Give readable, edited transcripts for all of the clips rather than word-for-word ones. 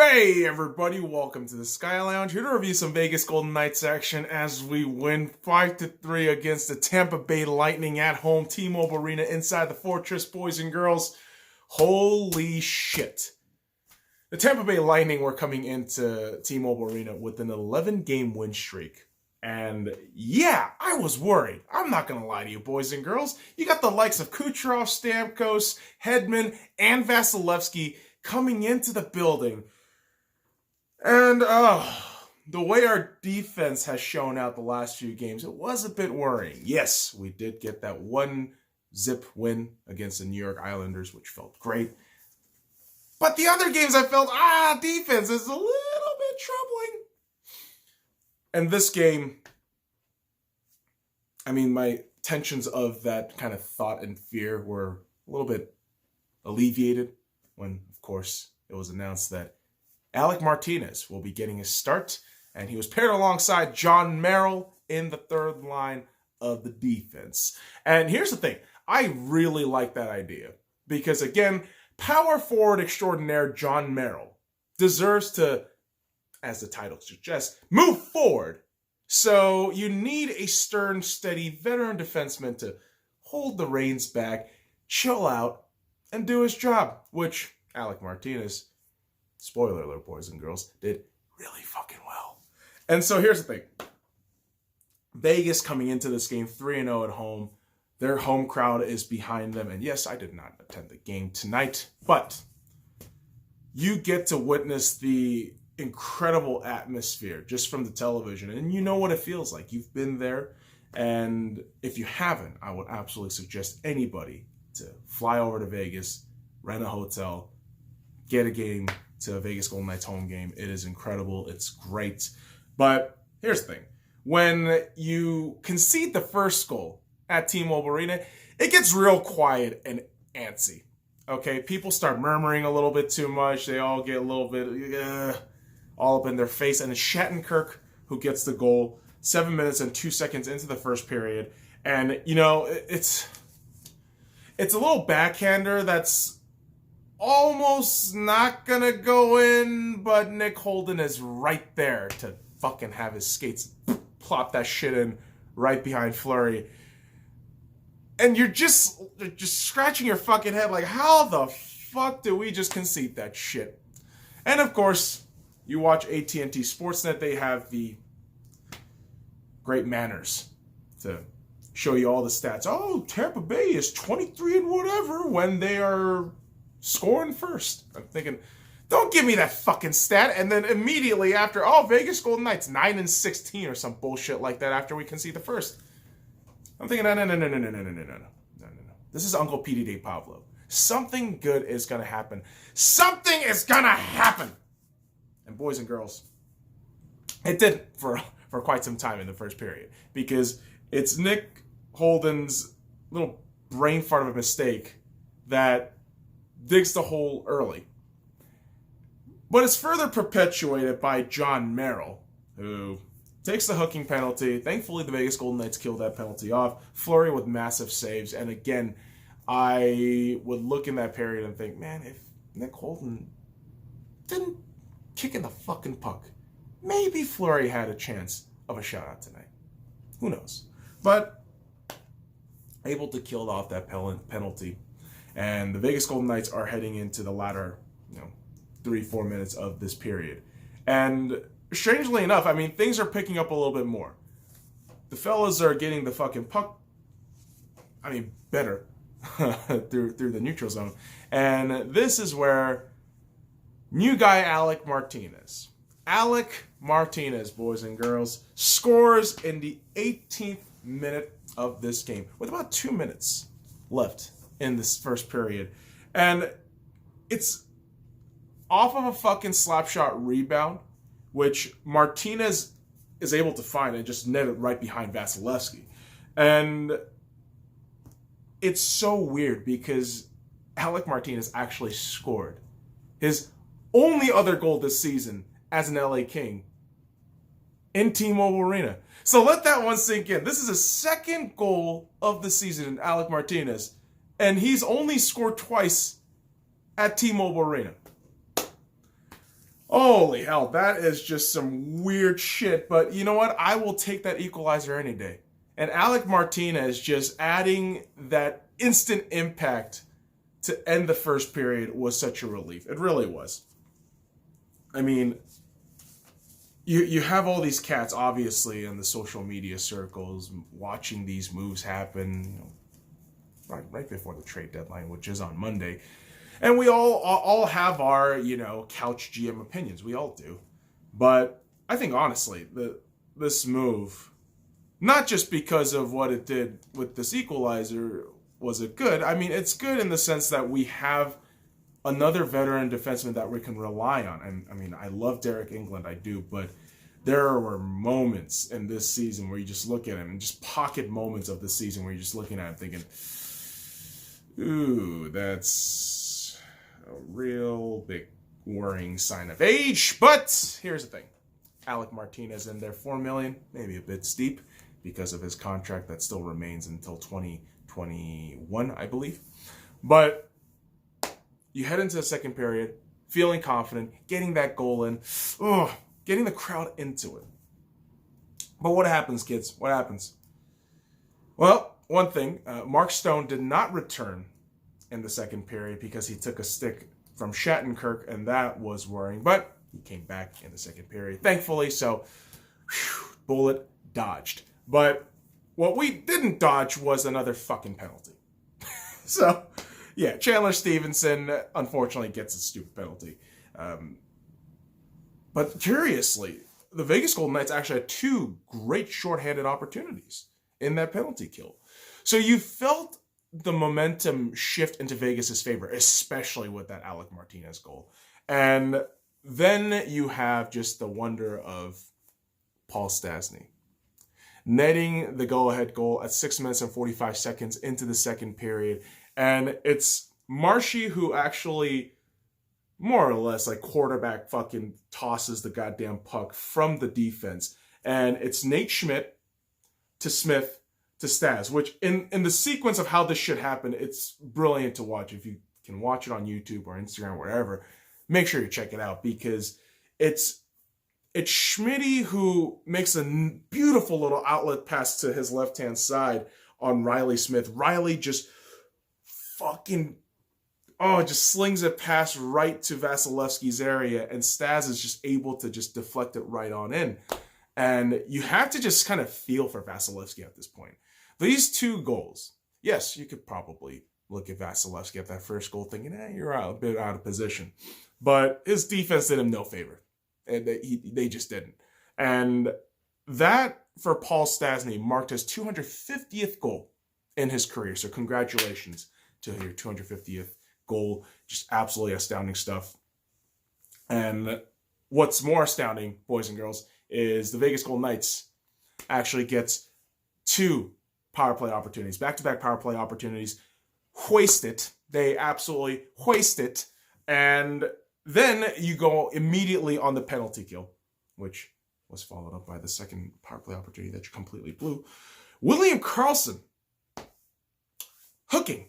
Hey everybody, welcome to the SkyLounge. Here to review some Vegas Golden Knights action as we win 5-3 against the Tampa Bay Lightning at home, T-Mobile Arena inside the Fortress, boys and girls. Holy shit. The Tampa Bay Lightning were coming into T-Mobile Arena with an 11-game win streak. And yeah, I was worried. I'm not going to lie to you, boys and girls. You got the likes of Kucherov, Stamkos, Hedman, and Vasilevsky coming into the building. And the way our defense has shown out the last few games, it was a bit worrying. Yes, we did get that 1-0 win against the New York Islanders, which felt great. But the other games I felt, defense is a little bit troubling. And this game, I mean, my tensions of that kind of thought and fear were a little bit alleviated when, of course, it was announced that Alec Martinez will be getting his start, and he was paired alongside John Merrill in the third line of the defense. And here's the thing. I really like that idea because, again, power forward extraordinaire John Merrill deserves to, as the title suggests, move forward. So you need a stern, steady veteran defenseman to hold the reins back, chill out, and do his job, which Alec Martinez, spoiler alert, boys and girls, did really fucking well. And so here's the thing. Vegas coming into this game 3-0 at home. Their home crowd is behind them. And yes, I did not attend the game tonight, but you get to witness the incredible atmosphere just from the television. And you know what it feels like. You've been there. And if you haven't, I would absolutely suggest anybody to fly over to Vegas, rent a hotel, get a game to a Vegas Golden Knights home game. It is incredible. It's great. But here's the thing. When you concede the first goal at T-Mobile Arena, it gets real quiet and antsy. Okay? People start murmuring a little bit too much. They all get a little bit all up in their face. And it's Shattenkirk who gets the goal 7 minutes and 2 seconds into the first period. And, you know, it's a little backhander that's almost not gonna go in, but Nick Holden is right there to fucking have his skates plop that shit in right behind Fleury. And you're just scratching your fucking head like, how the fuck did we just concede that shit? And of course, you watch AT&T Sportsnet, they have the great manners to show you all the stats. Oh, Tampa Bay is 23 and whatever when they are scoring first. I'm thinking, don't give me that fucking stat. And then immediately after, Vegas Golden Knights 9-16 or some bullshit like that after we concede the first. I'm thinking, no. This is Uncle Petey De Pablo. Something good is gonna happen. Something is gonna happen. And boys and girls, it didn't for quite some time in the first period because it's Nick Holden's little brain fart of a mistake that digs the hole early. But it's further perpetuated by John Merrill, who takes the hooking penalty. Thankfully, the Vegas Golden Knights killed that penalty off. Fleury with massive saves. And again, I would look in that period and think, man, if Nick Holden didn't kick in the fucking puck, maybe Fleury had a chance of a shutout tonight. Who knows? But able to kill off that penalty. And the Vegas Golden Knights are heading into the latter, 3-4 minutes of this period. And strangely enough, I mean, things are picking up a little bit more. The fellas are getting the fucking puck, better through the neutral zone. And this is where new guy Alec Martinez, boys and girls, scores in the 18th minute of this game with about 2 minutes left in this first period. And it's off of a fucking slap shot rebound, which Martinez is able to find and just net it right behind Vasilevsky. And it's so weird because Alec Martinez actually scored his only other goal this season as an LA King in T-Mobile Arena. So let that one sink in. This is his second goal of the season in Alec Martinez, and he's only scored twice at T-Mobile Arena. Holy hell, that is just some weird shit. But you know what? I will take that equalizer any day. And Alec Martinez just adding that instant impact to end the first period was such a relief. It really was. I mean, you have all these cats, obviously, in the social media circles watching these moves happen, right before the trade deadline, which is on Monday. And we all have our, couch GM opinions. We all do. But I think, honestly, this move, not just because of what it did with this equalizer, was it good? I mean, it's good in the sense that we have another veteran defenseman that we can rely on. And I mean, I love Derek England, I do, but there were moments in this season where you just look at him, and just pocket moments of the season where you're just looking at him thinking, ooh, that's a real big worrying sign of age. But here's the thing. Alec Martinez in there, $4 million, maybe a bit steep because of his contract that still remains until 2021, I believe. But you head into the second period, feeling confident, getting that goal in, getting the crowd into it. But what happens, kids? What happens? Well, one thing, Mark Stone did not return in the second period because he took a stick from Shattenkirk, and that was worrying. But he came back in the second period, thankfully, so bullet dodged. But what we didn't dodge was another fucking penalty. So, yeah, Chandler Stevenson, unfortunately, gets a stupid penalty. But curiously, the Vegas Golden Knights actually had two great shorthanded opportunities in that penalty kill. So you felt the momentum shift into Vegas' favor, especially with that Alec Martinez goal. And then you have just the wonder of Paul Stastny netting the go-ahead goal at 6 minutes and 45 seconds into the second period. And it's Marshy who actually more or less like quarterback fucking tosses the goddamn puck from the defense. And it's Nate Schmidt to Smith to Stas, which in the sequence of how this should happen, it's brilliant to watch. If you can watch it on YouTube or Instagram or wherever, make sure you check it out, because it's Schmitty who makes a beautiful little outlet pass to his left-hand side on Riley Smith. Riley just just slings it past right to Vasilevsky's area, and Stas is just able to just deflect it right on in. And you have to just kind of feel for Vasilevsky at this point. These two goals, yes, you could probably look at Vasilevsky at that first goal thinking, you're a bit out of position. But his defense did him no favor. And they just didn't. And that, for Paul Stastny, marked his 250th goal in his career. So congratulations to your 250th goal. Just absolutely astounding stuff. And what's more astounding, boys and girls, is the Vegas Golden Knights actually gets two power play opportunities, back-to-back power play opportunities, hoist it. They absolutely hoist it. And then you go immediately on the penalty kill, which was followed up by the second power play opportunity that you completely blew. William Karlsson hooking.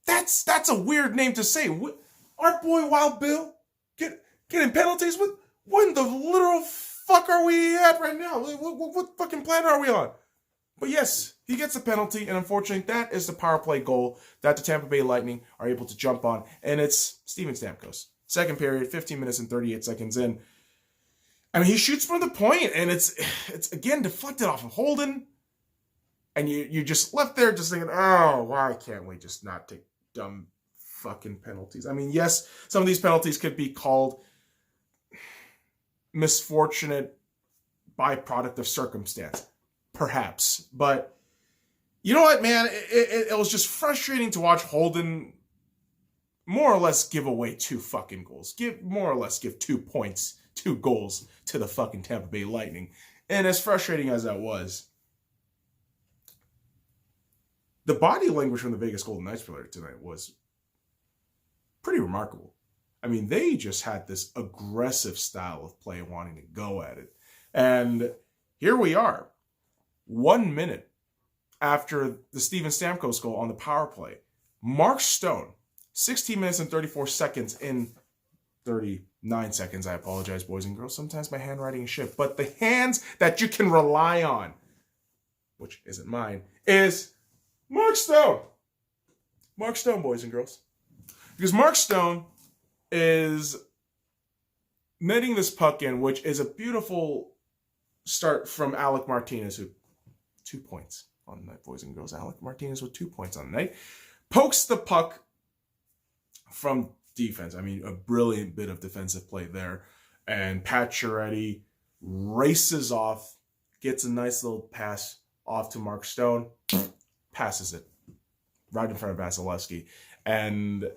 That's a weird name to say. Our boy Wild Bill getting penalties? What in the literal fuck are we at right now? What fucking planet are we on? But yes, he gets a penalty, and unfortunately, that is the power play goal that the Tampa Bay Lightning are able to jump on, and it's Steven Stamkos. Second period, 15 minutes and 38 seconds in. I mean, he shoots from the point, and it's again deflected off of Holden, and you just left there just thinking, oh, why can't we just not take dumb fucking penalties? I mean, yes, some of these penalties could be called misfortunate byproduct of circumstance, perhaps. But you know what, man? It was just frustrating to watch Holden more or less give away two fucking goals. Give 2 points, 2 goals to the fucking Tampa Bay Lightning. And as frustrating as that was, the body language from the Vegas Golden Knights player tonight was pretty remarkable. I mean, they just had this aggressive style of play, wanting to go at it. And here we are, 1 minute after the Steven Stamkos goal on the power play. Mark Stone, 16 minutes and 34 seconds in 39 9 seconds. I apologize, boys and girls. Sometimes my handwriting is shit. But the hands that you can rely on, which isn't mine, is Mark Stone. Mark Stone, boys and girls. Because Mark Stone is netting this puck in, which is a beautiful start from Alec Martinez, who 2 points on the night, boys and girls. Alec Martinez with 2 points on the night. Pokes the puck from defense. I mean, a brilliant bit of defensive play there. And Pacioretty races off, gets a nice little pass off to Mark Stone, passes it right in front of S.C.Y. And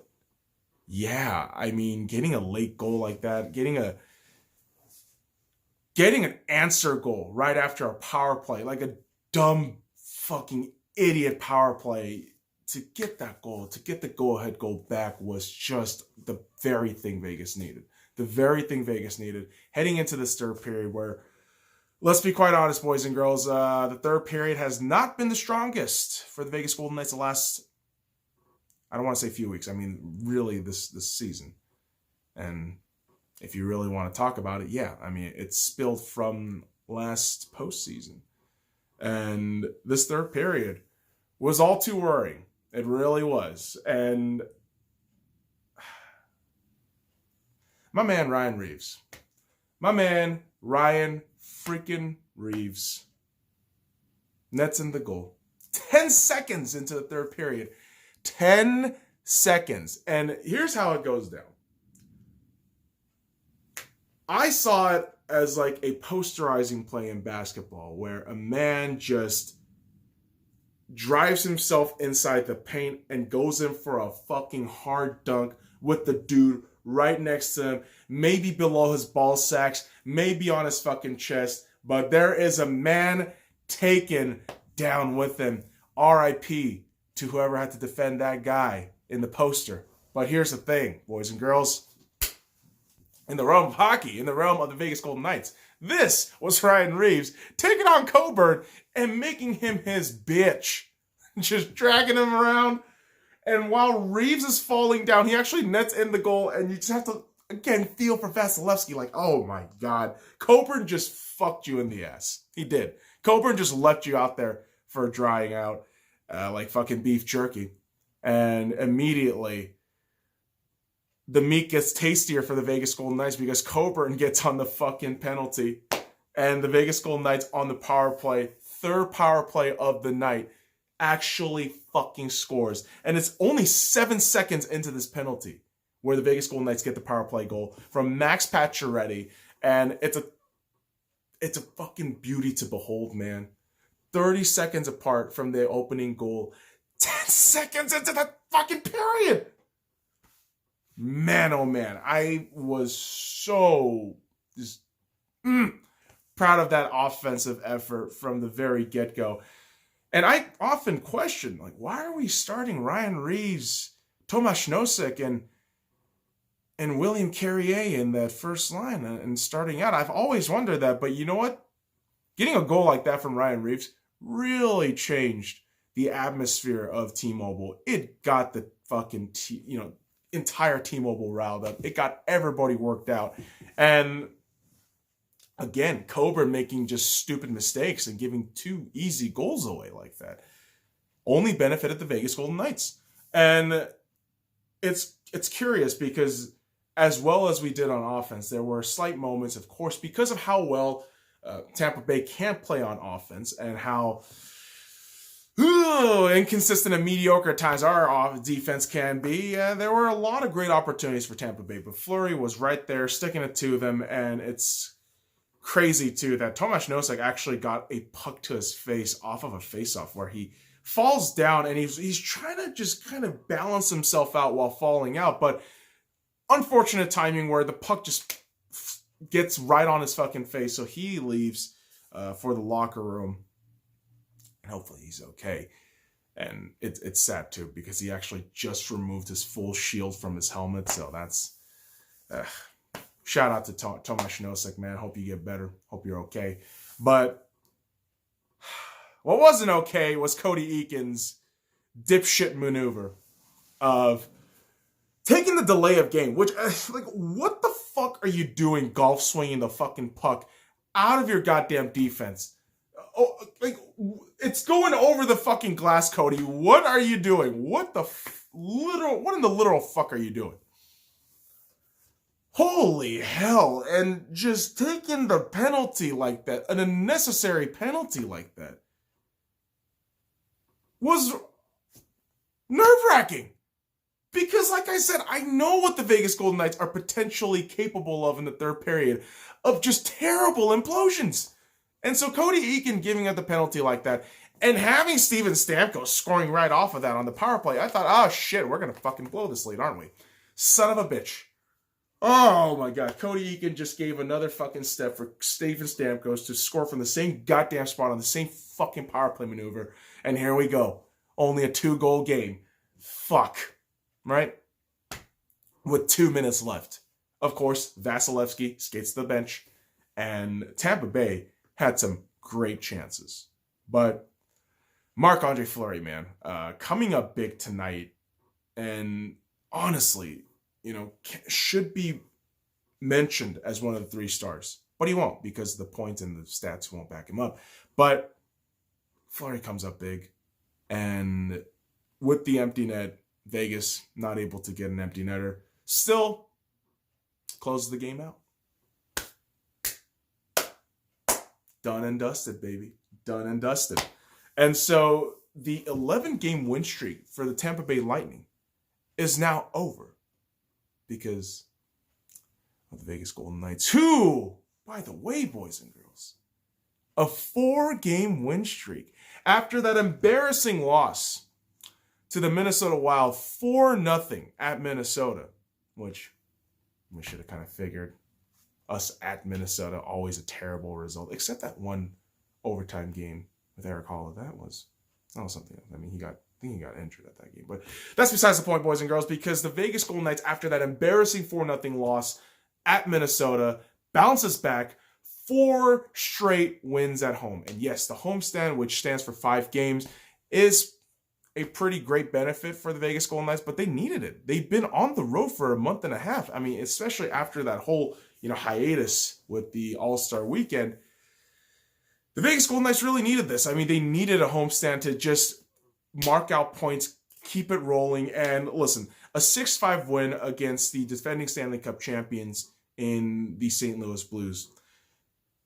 yeah, I mean, getting a late goal like that, getting an answer goal right after a power play, like a dumb fucking idiot power play, to get that goal, to get the go-ahead goal back was just the very thing Vegas needed. The very thing Vegas needed heading into this third period where, let's be quite honest, boys and girls, the third period has not been the strongest for the Vegas Golden Knights the last, I don't want to say few weeks, I mean really this season. And if you really want to talk about it, yeah, I mean, it's spilled from last postseason. And this third period was all too worrying. It really was. And my man Ryan Reaves. My man Ryan freaking Reaves nets in the goal. 10 seconds into the third period. 10 seconds. And here's how it goes down. I saw it as like a posterizing play in basketball where a man just drives himself inside the paint and goes in for a fucking hard dunk with the dude right next to him, maybe below his ball sacks, maybe on his fucking chest, but there is a man taken down with him. R.I.P. to whoever had to defend that guy in the poster. But here's the thing, boys and girls. In the realm of hockey, in the realm of the Vegas Golden Knights, this was Ryan Reaves taking on Coburn and making him his bitch. Just dragging him around. And while Reaves is falling down, he actually nets in the goal. And you just have to, again, feel for Vasilevsky like, oh my God. Coburn just fucked you in the ass. He did. Coburn just left you out there for drying out like fucking beef jerky. And immediately, the meat gets tastier for the Vegas Golden Knights because Coburn gets on the fucking penalty. And the Vegas Golden Knights on the power play, third power play of the night, actually fucking scores. And it's only 7 seconds into this penalty where the Vegas Golden Knights get the power play goal from Max Pacioretty. And it's a fucking beauty to behold, man. 30 seconds apart from the opening goal. 10 seconds into that fucking period. Man, oh man, I was so just proud of that offensive effort from the very get-go. And I often question, like, why are we starting Ryan Reaves, Tomas Nosek, and William Carrier in that first line and starting out? I've always wondered that, but you know what? Getting a goal like that from Ryan Reaves really changed the atmosphere of T-Mobile. It got the fucking, entire T-Mobile riled up. It got everybody worked out. And again, Coburn making just stupid mistakes and giving 2 easy goals away like that only benefited the Vegas Golden Knights. And it's curious because as well as we did on offense, there were slight moments, of course, because of how well Tampa Bay can't play on offense and how inconsistent and mediocre at times our defense can be. There were a lot of great opportunities for Tampa Bay, but Fleury was right there sticking it to them, and it's crazy too that Tomas Nosek actually got a puck to his face off of a faceoff where he falls down and he's trying to just kind of balance himself out while falling out, but unfortunate timing where the puck just gets right on his fucking face, so he leaves for the locker room. Hopefully he's okay. And it's sad too because he actually just removed his full shield from his helmet. So that's shout out to Tomas Nosek, man. Hope you get better. Hope you're okay. But what wasn't okay was Cody Eakin's dipshit maneuver of taking the delay of game, which, like, what the fuck are you doing golf swinging the fucking puck out of your goddamn defense? Oh, like, it's going over the fucking glass, Cody. What are you doing? What in the literal fuck are you doing? Holy hell. And just taking the penalty like that, an unnecessary penalty like that, was nerve-wracking. Because, like I said, I know what the Vegas Golden Knights are potentially capable of in the third period, of just terrible implosions. And so Cody Eakin giving up the penalty like that, and having Steven Stamkos scoring right off of that on the power play, I thought, oh shit, we're going to fucking blow this lead, aren't we? Son of a bitch. Oh my God, Cody Eakin just gave another fucking step for Steven Stamkos to score from the same goddamn spot on the same fucking power play maneuver. And here we go. Only a 2-goal game. Fuck. Right? With 2 minutes left. Of course, Vasilevsky skates to the bench, and Tampa Bay had some great chances. But Marc-Andre Fleury, man, coming up big tonight, and honestly, you know, should be mentioned as one of the 3 stars. But he won't, because the points and the stats won't back him up. But Fleury comes up big, and with the empty net, Vegas not able to get an empty netter, still closes the game out. Done and dusted, baby. Done and dusted. And so the 11-game win streak for the Tampa Bay Lightning is now over because of the Vegas Golden Knights, who, by the way, boys and girls, a 4-game win streak after that embarrassing loss to the Minnesota Wild 4-0 at Minnesota, which we should have kind of figured. Us at Minnesota, always a terrible result, except that one overtime game with Eric Hall. That was something else. I mean, I think he got injured at that game. But that's besides the point, boys and girls, because the Vegas Golden Knights, after that embarrassing 4-0 loss at Minnesota, bounces back 4 straight wins at home. And yes, the homestand, which stands for 5 games, is a pretty great benefit for the Vegas Golden Knights, but they needed it. They've been on the road for a month and a half. I mean, especially after that whole, hiatus with the All-Star weekend. The Vegas Golden Knights really needed this. I mean, they needed a homestand to just mark out points, keep it rolling, and listen, a 6-5 win against the defending Stanley Cup champions in the St. Louis Blues.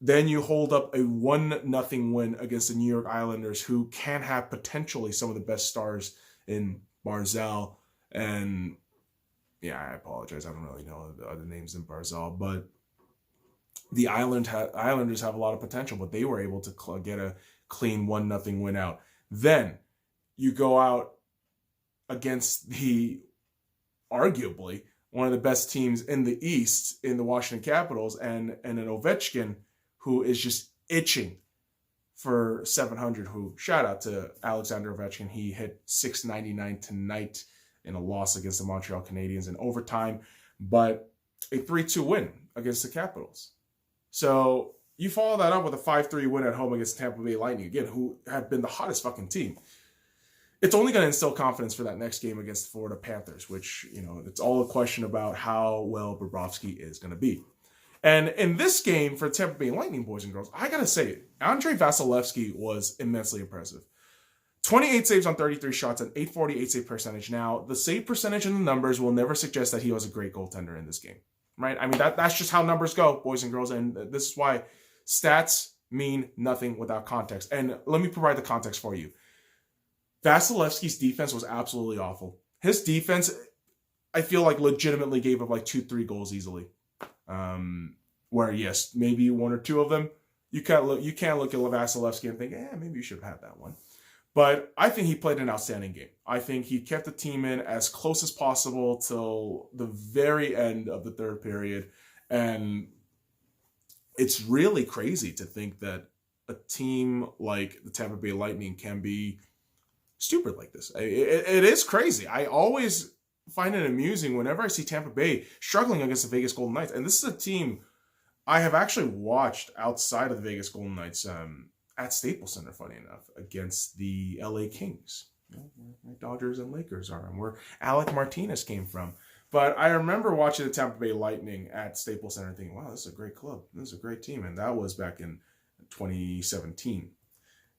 Then you hold up a 1-0 win against the New York Islanders, who can have potentially some of the best stars in Barzal. And yeah, I apologize, I don't really know the other names in Barzal, but the Islanders have a lot of potential, but they were able to get a clean 1-0 win out. Then you go out against the arguably one of the best teams in the East, in the Washington Capitals, and an Ovechkin who is just itching for 700, who, shout out to Alexander Ovechkin. He hit .699 tonight in a loss against the Montreal Canadiens in overtime, but a 3-2 win against the Capitals. So you follow that up with a 5-3 win at home against Tampa Bay Lightning, again, who have been the hottest fucking team. It's only going to instill confidence for that next game against the Florida Panthers, which, it's all a question about how well Bobrovsky is going to be. And in this game for Tampa Bay Lightning, boys and girls, I got to say, Andrei Vasilevsky was immensely impressive. 28 saves on 33 shots, an .848 save percentage. Now, the save percentage in the numbers will never suggest that he was a great goaltender in this game, right? I mean, that's just how numbers go, boys and girls, and this is why stats mean nothing without context. And let me provide the context for you. Vasilevsky's defense was absolutely awful. His defense, I feel like, legitimately gave up like 2-3 goals easily. Where, yes, maybe 1 or 2 of them, you can't look at Vasilevsky and think, maybe you should have had that one. But I think he played an outstanding game. I think he kept the team in as close as possible till the very end of the third period. And it's really crazy to think that a team like the Tampa Bay Lightning can be stupid like this. It is crazy. I always find it amusing whenever I see Tampa Bay struggling against the Vegas Golden Knights. And this is a team I have actually watched outside of the Vegas Golden Knights at Staples Center, funny enough, against the LA Kings. Where Dodgers and Lakers are, and where Alec Martinez came from. But I remember watching the Tampa Bay Lightning at Staples Center thinking, wow, this is a great club. This is a great team. And that was back in 2017.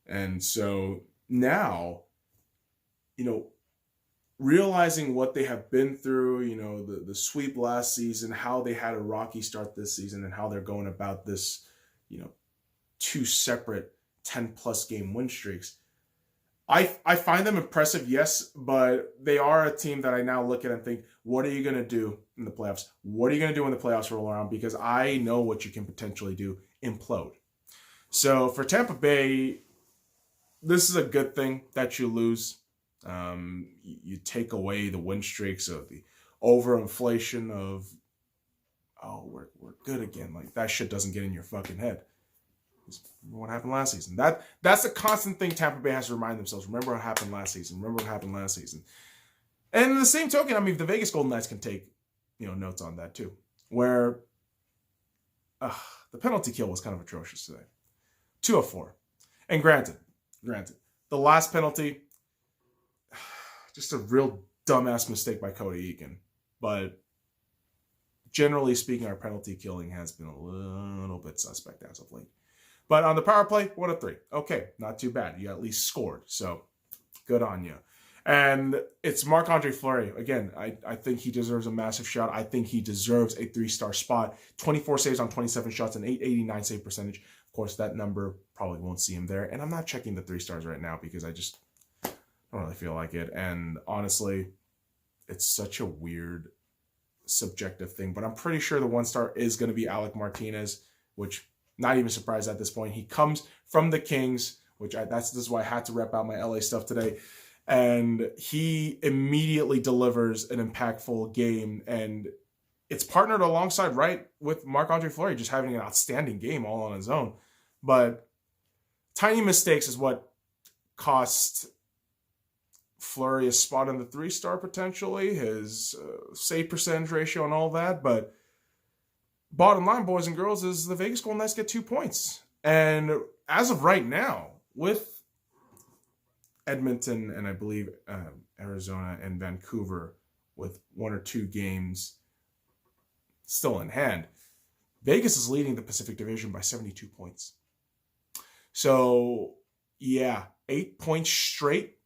And so now, realizing what they have been through, the sweep last season, how they had a rocky start this season, and how they're going about this, 2 separate 10-plus game win streaks. I find them impressive, yes, but they are a team that I now look at and think, what are you going to do in the playoffs? What are you going to do when the playoffs roll around? Because I know what you can potentially do, implode. So for Tampa Bay, this is a good thing that you lose. You take away the win streaks of the overinflation of, we're good again. Like, that shit doesn't get in your fucking head. Remember what happened last season. That's a constant thing Tampa Bay has to remind themselves. Remember what happened last season. Remember what happened last season. And in the same token, I mean, the Vegas Golden Knights can take, notes on that too. Where the penalty kill was kind of atrocious today. 2 of 4. And granted, the last penalty, just a real dumbass mistake by Cody Eakin. But generally speaking, our penalty killing has been a little bit suspect as of late. But on the power play, 1 of 3. Okay, not too bad. You at least scored. So good on you. And it's Marc-Andre Fleury. Again, I think he deserves a massive shout. I think he deserves a 3-star spot. 24 saves on 27 shots and 889 save percentage. Of course, that number probably won't see him there. And I'm not checking the 3 stars right now because I just don't really feel like it. And honestly, it's such a weird subjective thing. But I'm pretty sure the 1-star is going to be Alec Martinez, which not even surprised at this point. He comes from the Kings, which this is why I had to rep out my LA stuff today. And he immediately delivers an impactful game. And it's partnered alongside, right, with Marc-Andre Fleury just having an outstanding game all on his own. But tiny mistakes is what cost Fleury a spot in the 3-star potentially, his save percentage ratio and all that. But bottom line, boys and girls, is the Vegas Golden Knights get 2 points. And as of right now, with Edmonton and I believe Arizona and Vancouver with 1 or 2 games still in hand, Vegas is leading the Pacific Division by 72 points. So, yeah, 8 points straight,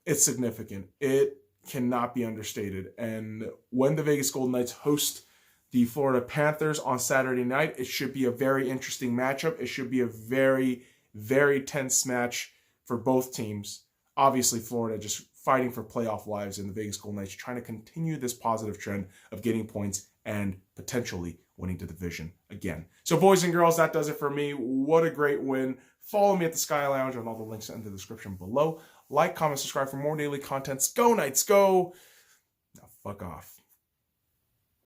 it's significant. It cannot be understated. And when the Vegas Golden Knights host the Florida Panthers on Saturday night, it should be a very interesting matchup. It should be a very, very tense match for both teams. Obviously, Florida just fighting for playoff lives, and the Vegas Golden Knights trying to continue this positive trend of getting points and potentially winning the division again. So, boys and girls, that does it for me. What a great win. Follow me at the Sky Lounge on all the links in the description below. Like, comment, subscribe for more daily contents. Go Knights, go! Now, fuck off.